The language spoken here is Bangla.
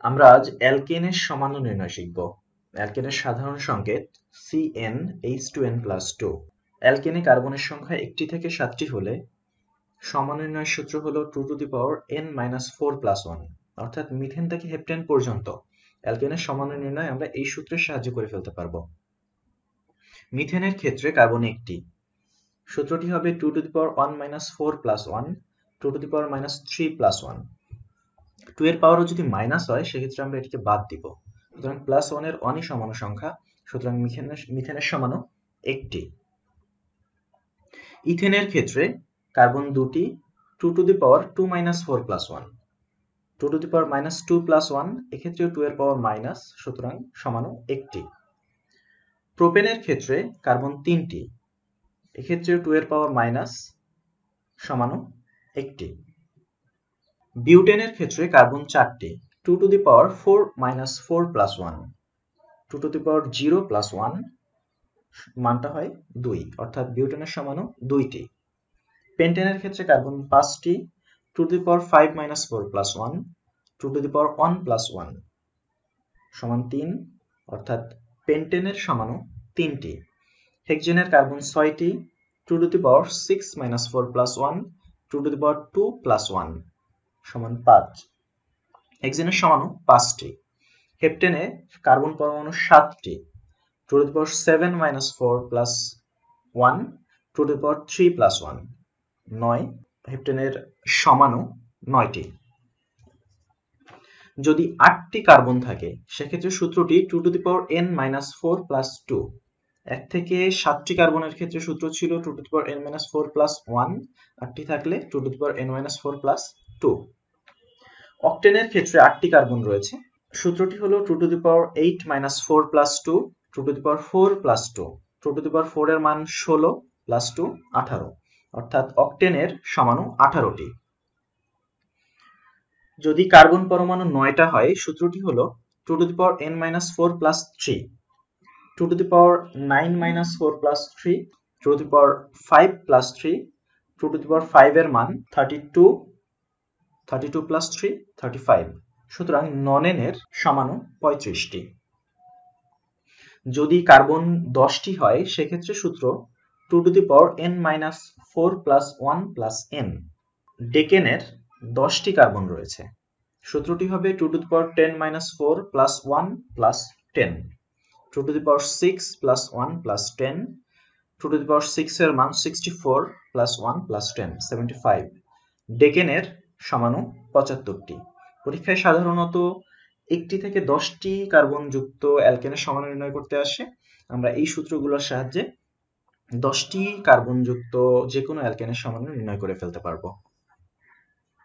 আমরা আজ অ্যালকেনের সমাণু নির্ণয় শিখব। অ্যালকেনের সাধারণ সংকেত CnH2n+2। অ্যালকেনে কার্বনের সংখ্যা 1 থেকে 7টি হলে সমানুর্ণয়ের সূত্র হলো 2n-4+1, অর্থাৎ মিথেন থেকে হেপ্টেন পর্যন্ত অ্যালকেনের সমাণু নির্ণয় আমরা এই সূত্রের সাহায্যে করে ফেলতে পারবো। মিথেনের ক্ষেত্রে কার্বন 1টি, সূত্রটি হবে 2n-4+1 2n-3+1। 2 এর পাওয়ারও যদি মাইনাস হয় সেক্ষেত্রে আমরা এটিকে বাদ দিব। সুতরাং +1 এর অনই সমাণু সংখ্যা, সুতরাং মিথেনের সমাণু 1টি। ইথেনের ক্ষেত্রে কার্বন 2টি, 2^2-4+1 2^-2+1, এক্ষেত্রেও 2 এর পাওয়ার মাইনাস, সুতরাং সমাণু 1টি। প্রোপেনের ক্ষেত্রে কার্বন 3টি, এক্ষেত্রেও 2 এর পাওয়ার মাইনাস সমাণু 1টি। বিউটেনের ক্ষেত্রে কার্বন 4টি, 2^4-4+1 2^0+1, মানটা হয় 2, অর্থাৎ বিউটেনের সমাণু 2টি। পেন্টেনের ক্ষেত্রে কার্বন 5টি, 2^5-4+1 2^1+1 সমান 3, অর্থাৎ পেন্টেনের সমাণু 3টি। হেক্সেনের কার্বন 6টি, 2^6-4+1 2^2+1 সমান 5, হেক্সেনের সমাণু 5টি। হেপ্টেনে কার্বন পরমাণু 7টি, 2^7-4+1 2^3+1 9, হেপ্টেনের সমাণু 9টি। যদি 8টি কার্বন থাকে সেক্ষেত্রে সূত্রটি 2n-4+2। 1 থেকে 7টি কার্বনের ক্ষেত্রে সূত্র ছিল 2n-4+1, 8টি থাকলে 2n-4+2। অক্টেনের ক্ষেত্রে 8টি কার্বন রয়েছে, সূত্রটি হলো 2^8-4+2 2^4+2 2^4 এর মান 16 + 2 18, অর্থাৎ অক্টেনের সমাণু 18টি। যদি কার্বন পরমাণু 9টা হয় সূত্রটি হলো 2n-4+3 2^9-4+3 2^5+3 2^5 এর মান 32 32 + 3 35, সুতরাং ননেনের সমাণু 35টি। যদি কার্বন 10টি হয় সেক্ষেত্রে সূত্র 2n-4+1+n। ডেকেনের 10টি কার্বন রয়েছে, সূত্রটি হবে 210-4+1+10 2^6+1+10 2^6 এর মান 64 + 1+10 75, ডেকেনের সমাণু 75টি। পরীক্ষায় সাধারণত 1টি থেকে 10টি কার্বন যুক্ত অ্যালকেনের সমাণু নির্ণয় করতে আসে। আমরা এই সূত্রগুলোর সাহায্যে 10টি কার্বন যুক্ত যে কোনো অ্যালকেনের সমাণু নির্ণয় করে ফেলতে পারবো।